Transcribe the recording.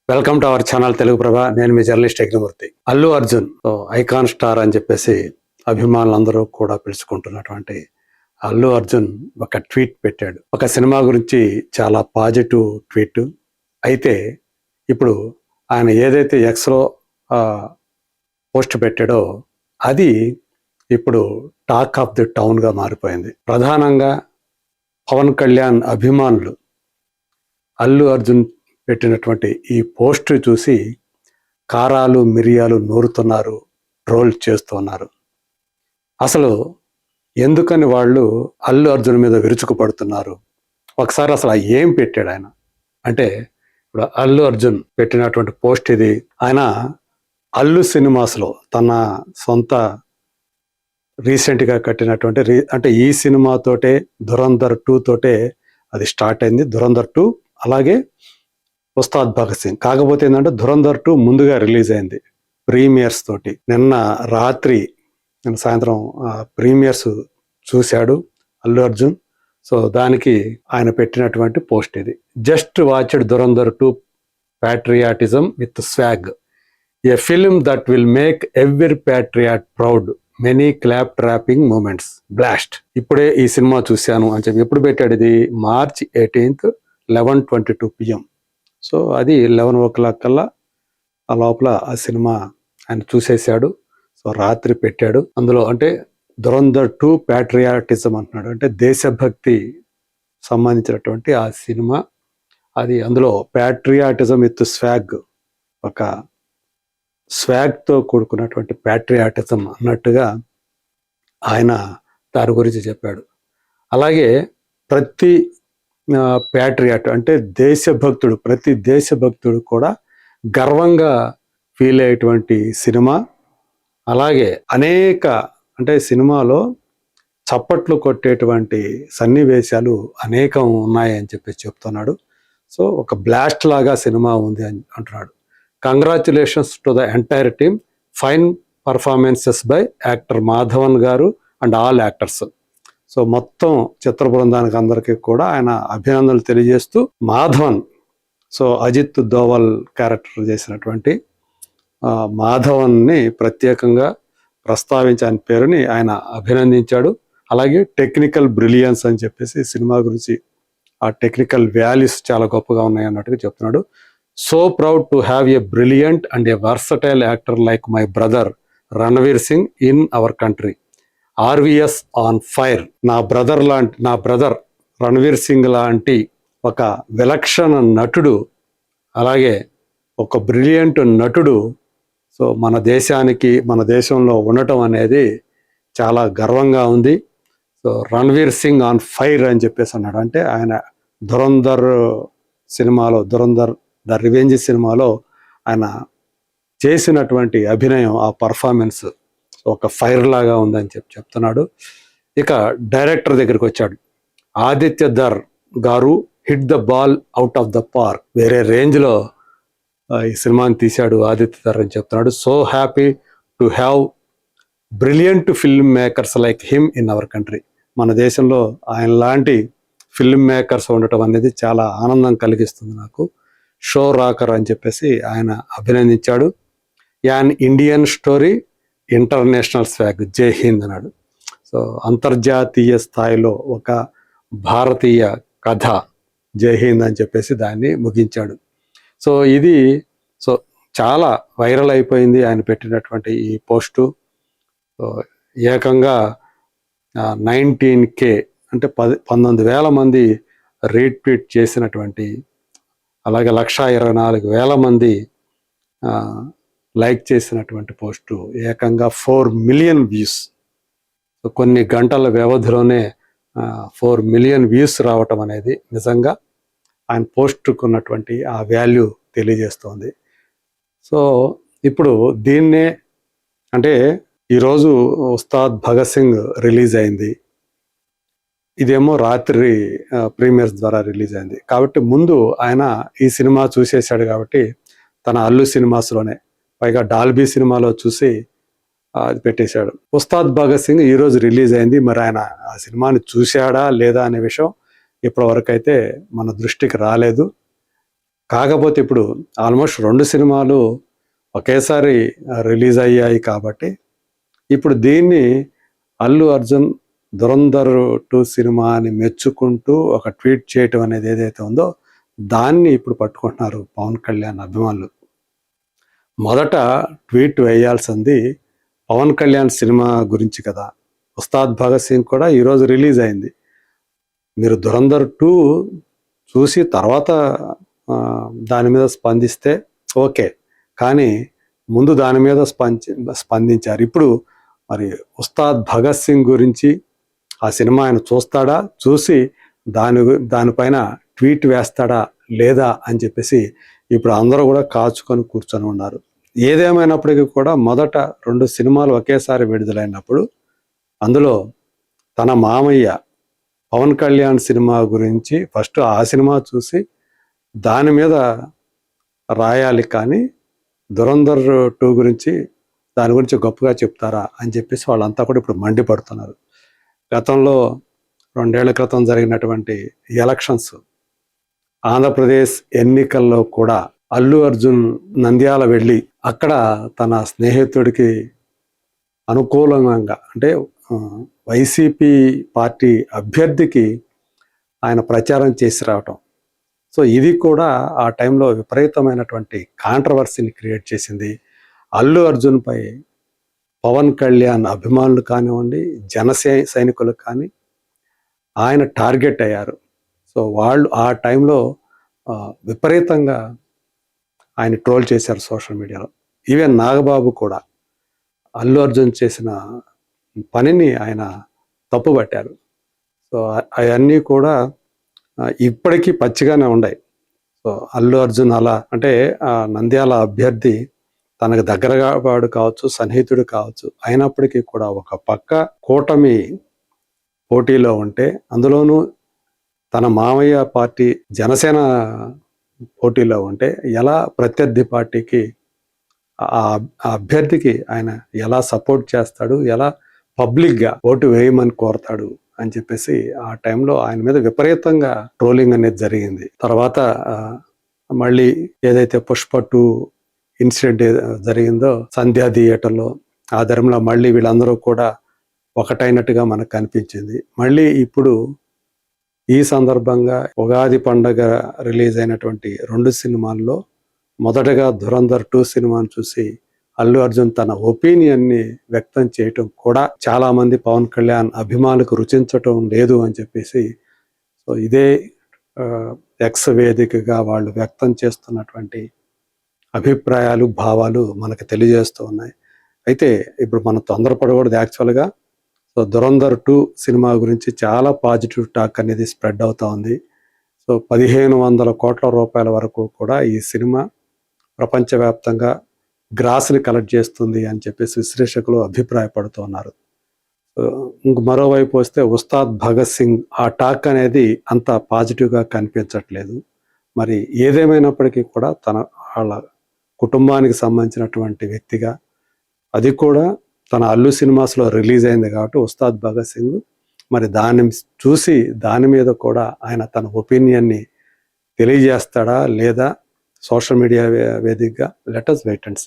Welcome to our channel Telugu Prabha. నేను మీ journalist Yagnamurthy. Allu Arjun icon star అని చెప్పేసి అభిమానులందరూ కూడా పిలుచుకుంటున్నటువంటి అల్లు అర్జున్ ఒక ట్వీట్ పెట్టాడు. ఒక సినిమా గురించి చాలా పాజిటివ్ ట్వీట్. అయితే ఇప్పుడు ఆయన ఏదైతే ఎక్స్లో పోస్ట్ పెట్టాడో అది ఇప్పుడు టాక్ ఆఫ్ ది టౌన్గా మారిపోయింది. ప్రధానంగా పవన్ కళ్యాణ్ అభిమానులు అల్లు అర్జున్ పెట్టినటువంటి ఈ పోస్ట్ చూసి కారాలు మిరియాలు నూరుతున్నారు, ట్రోల్ చేస్తున్నారు. అసలు ఎందుకని వాళ్ళు అల్లు అర్జున్ మీద విరుచుకుపడుతున్నారు? ఒకసారి అసలు ఏం పెట్టాడు ఆయన అంటే, ఇప్పుడు అల్లు అర్జున్ పెట్టినటువంటి పోస్ట్ ఇది. ఆయన అల్లు సినిమాస్లో తన సొంత రీసెంట్గా కట్టినటువంటి అంటే ఈ సినిమాతోటే ధురంధర్ 2 తోటే అది స్టార్ట్ అయింది. ధురంధర్ 2 అలాగే ఉస్తాద్ భగత్ సింగ్. కాకపోతే ఏంటంటే ధురంధర్ 2 ముందుగా రిలీజ్ అయింది ప్రీమియర్స్ తోటి. నిన్న సాయంత్రం ప్రీమియర్స్ చూశాడు అల్లు అర్జున్. సో దానికి ఆయన పెట్టినటువంటి పోస్ట్ ఇది. Just watched Dhurandhar 2 patriotism with swag, a film that will make every patriot proud, many clap trapping moments, blast. ఇప్పుడే ఈ సినిమా చూశాను అని చెప్పి ఎప్పుడు పెట్టాడు? ఇది March 18th 11:22 PM. సో అది 11 o'clock కల్లా ఆ లోపల ఆ సినిమా ఆయన చూసేశాడు. సో రాత్రి పెట్టాడు. అందులో అంటే ధురంధర్ 2 ప్యాట్రియాటిజం అంటున్నాడు, అంటే దేశభక్తి సంబంధించినటువంటి ఆ సినిమా అది. అందులో ప్యాట్రియాటిజం విత్ స్వాగ్, ఒక స్వాగ్తో కూడుకున్నటువంటి ప్యాట్రియాటిజం అన్నట్టుగా ఆయన దాని గురించి చెప్పాడు. అలాగే ప్రతి ప్యాట్రియాట్ అంటే దేశభక్తుడు, ప్రతి దేశభక్తుడు కూడా గర్వంగా ఫీల్ అయ్యేటువంటి సినిమా. అలాగే అనేక అంటే సినిమాలో చప్పట్లు కొట్టేటువంటి సన్నివేశాలు అనేకం ఉన్నాయని చెప్పి చెప్తున్నాడు. సో ఒక బ్లాస్ట్ లాగా సినిమా ఉంది అని అంటున్నాడు. Congratulations to the entire team, fine performances by actor Madhavan గారు అండ్ ఆల్ యాక్టర్స్. సో మొత్తం చిత్ర బృందానికి అందరికీ కూడా ఆయన అభినందనలు తెలియజేస్తూ మాధవన్, సో అజిత్ దోవల్ క్యారెక్టర్ చేసినటువంటి మాధవన్ని ప్రత్యేకంగా ప్రస్తావించి ఆయన పేరుని ఆయన అభినందించాడు. అలాగే టెక్నికల్ బ్రిలియన్స్ అని చెప్పేసి సినిమా గురించి ఆ టెక్నికల్ వాల్యూస్ చాలా గొప్పగా ఉన్నాయి అన్నట్టుగా చెప్తున్నాడు. So proud to have a brilliant and A versatile actor like my brother Ranveer Singh in our country. RVS on fire. నా బ్రదర్ రణవీర్ సింగ్ లాంటి ఒక విలక్షణ నటుడు, అలాగే ఒక బ్రిలియంట్ నటుడు సో మన దేశంలో ఉండటం అనేది చాలా గర్వంగా ఉంది. So Ranveer Singh on fire అని చెప్పేసి అన్నాడు. అంటే ఆయన ధురంధర్ సినిమాలో, ధురంధర్ ద రివెంజ్ సినిమాలో ఆయన చేసినటువంటి అభినయం, ఆ పర్ఫార్మెన్స్ ఒక ఫైర్ లాగా ఉందని చెప్తున్నాడు. ఇక డైరెక్టర్ దగ్గరికి వచ్చాడు. ఆదిత్య ధర్ గారు hit the ball out of the park, వేరే రేంజ్లో ఈ సినిమాని తీశాడు ఆదిత్య ధర్ అని చెప్తున్నాడు. So happy to have brilliant film makers like him in our country. మన దేశంలో ఆయన లాంటి ఫిల్మ్ మేకర్స్ ఉండటం అనేది చాలా ఆనందం కలిగిస్తుంది నాకు. షో రాకర్ అని చెప్పేసి ఆయన అభినందించాడు. An Indian story, international swag, Jai Hind అన్నాడు. సో అంతర్జాతీయ స్థాయిలో ఒక భారతీయ కథ, జై హింద్ అని చెప్పేసి దాన్ని ముగించాడు. సో ఇది చాలా వైరల్ అయిపోయింది ఆయన పెట్టినటువంటి ఈ పోస్టు. ఏకంగా 19K అంటే 19,000 మంది రీట్వీట్ చేసినటువంటి, అలాగే 124,000 మంది లైక్ చేసినటువంటి పోస్టు, ఏకంగా 4 మిలియన్ వ్యూస్. కొన్ని గంటల వ్యవధిలోనే 4 మిలియన్ వ్యూస్ రావటం అనేది నిజంగా ఆయన పోస్టుకున్నటువంటి ఆ వాల్యూ తెలియజేస్తోంది. సో ఇప్పుడు దీన్నే అంటే ఈరోజు ఉస్తాద్ భగత్ సింగ్ రిలీజ్ అయింది. ఇదేమో రాత్రి ప్రీమియర్స్ ద్వారా రిలీజ్ అయింది. కాబట్టి ముందు ఆయన ఈ సినిమా చూసేశాడు కాబట్టి తన అల్లు సినిమాస్లోనే, పైగా డాల్బీ సినిమాలో చూసి అది పెట్టేశాడు. ఉస్తాద్ భగత్ సింగ్ ఈరోజు రిలీజ్ అయింది. మరి ఆయన ఆ సినిమాని చూశాడా లేదా అనే విషయం ఇప్పటి వరకు అయితే మన దృష్టికి రాలేదు. కాకపోతే ఇప్పుడు ఆల్మోస్ట్ 2 సినిమాలు ఒకేసారి రిలీజ్ అయ్యాయి కాబట్టి ఇప్పుడు దీన్ని అల్లు అర్జున్ 'ధురంధర్ 2' సినిమాని మెచ్చుకుంటూ ఒక ట్వీట్ చేయటం అనేది ఏదైతే ఉందో దాన్ని ఇప్పుడు పట్టుకుంటున్నారు పవన్ కళ్యాణ్ అభిమానులు. మొదట ట్వీట్ వేయాల్సింది పవన్ కళ్యాణ్ సినిమా గురించి కదా. 'ఉస్తాద్ భగత్ సింగ్' కూడా ఈరోజు రిలీజ్ అయింది. మీరు 'ధురంధర్ 2' చూసి తర్వాత దాని మీద స్పందిస్తే ఓకే. కానీ ముందు దాని మీద స్పందించారు. ఇప్పుడు మరి 'ఉస్తాద్ భగత్ సింగ్' గురించి ఆ సినిమా ఆయన చూస్తాడా, చూసి దానిపైన ట్వీట్ వేస్తాడా లేదా అని చెప్పేసి ఇప్పుడు అందరూ కూడా కాచుకొని కూర్చొని ఉన్నారు. ఏదేమైనప్పటికీ కూడా మొదట 2 సినిమాలు ఒకేసారి విడుదలైనప్పుడు అందులో తన మామయ్య పవన్ కళ్యాణ్ సినిమా గురించి ఫస్ట్ ఆ సినిమా చూసి దాని మీద రాయాలి, కానీ 'ధురంధర్ 2' గురించి దాని గురించి గొప్పగా చెప్తారా అని చెప్పేసి వాళ్ళంతా కూడా ఇప్పుడు మండిపడుతున్నారు. గతంలో 2 ఏళ్ల క్రితం జరిగినటువంటి ఎలక్షన్స్ ఆంధ్రప్రదేశ్ ఎన్నికల్లో కూడా అల్లు అర్జున్ నంద్యాల వెళ్ళి అక్కడ తన స్నేహితుడికి అనుకూలంగా అంటే వైసీపీ పార్టీ అభ్యర్థికి ఆయన ప్రచారం చేసి రావటం. సో ఇది కూడా ఆ టైంలో విపరీతమైనటువంటి కాంట్రవర్సీని క్రియేట్ చేసింది. అల్లు అర్జున్పై పవన్ కళ్యాణ్ అభిమానులు కానివ్వండి, సైనికులు కానీ ఆయన టార్గెట్ అయ్యారు. సో వాళ్ళు ఆ టైంలో విపరీతంగా ఆయన ట్రోల్ చేశారు సోషల్ మీడియాలో. ఈవెన్ నాగబాబు కూడా అల్లు అర్జున్ చేసిన పనిని ఆయన తప్పుపట్టారు. సో అవన్నీ కూడా ఇప్పటికీ పచ్చిగానే ఉన్నాయి. సో అల్లు అర్జున్ అలా అంటే నంద్యాల అభ్యర్థి తనకు దగ్గరగా వాడు కావచ్చు, సన్నిహితుడు కావచ్చు, అయినప్పటికీ కూడా ఒక పక్క కూటమి పోటీలో ఉంటే అందులోనూ తన మామయ్య పార్టీ జనసేన పోటీలో ఉంటే ఎలా ప్రత్యర్థి పార్టీకి ఆ అభ్యర్థికి ఆయన ఎలా సపోర్ట్ చేస్తాడు, ఎలా పబ్లిక్గా ఓటు వేయమని కోరతాడు అని చెప్పేసి ఆ టైంలో ఆయన మీద విపరీతంగా ట్రోలింగ్ అనేది జరిగింది. తర్వాత మళ్ళీ ఏదైతే పుష్ప 2 ఇన్సిడెంట్ జరిగిందో సంధ్యా థియేటర్లో ఆ ధర్మంలో మళ్ళీ వీళ్ళందరూ కూడా ఒకటైనట్టుగా మనకు కనిపించింది. మళ్ళీ ఇప్పుడు ఈ సందర్భంగా ఉగాది పండగ రిలీజ్ అయినటువంటి 2 సినిమాల్లో మొదటగా 'ధురంధర్ 2' సినిమాను చూసి అల్లు అర్జున్ తన ఒపీనియన్ని వ్యక్తం చేయటం కూడా చాలా మంది పవన్ కళ్యాణ్ అభిమానులకు రుచించటం లేదు అని చెప్పేసి సో ఇదే ఎక్స్ వేదికగా వాళ్ళు వ్యక్తం చేస్తున్నటువంటి అభిప్రాయాలు, భావాలు మనకు తెలియజేస్తూ ఉన్నాయి. అయితే ఇప్పుడు మనం తొందరపడకూడదు యాక్చువల్గా. సో 'ధురంధర్ 2' సినిమా గురించి చాలా పాజిటివ్ టాక్ అనేది స్ప్రెడ్ అవుతా ఉంది. సో 1500 కోట్ల రూపాయల వరకు కూడా ఈ సినిమా ప్రపంచవ్యాప్తంగా గ్రాస్ని కలెక్ట్ చేస్తుంది అని చెప్పేసి విశ్లేషకులు అభిప్రాయపడుతున్నారు. ఇంక మరోవైపు వస్తే 'ఉస్తాద్ భగత్ సింగ్' ఆ టాక్ అనేది అంత పాజిటివ్గా కనిపించట్లేదు. మరి ఏదేమైనప్పటికీ కూడా వాళ్ళ కుటుంబానికి సంబంధించినటువంటి వ్యక్తిగా, అది కూడా తన అల్లు సినిమాస్లో రిలీజ్ అయింది కాబట్టి 'ఉస్తాద్ భగత్ సింగ్' మరి దాన్ని చూసి దాని మీద కూడా ఆయన తన ఒపీనియన్ని తెలియజేస్తాడా లేదా సోషల్ మీడియా వేదికగా? Let us wait and see.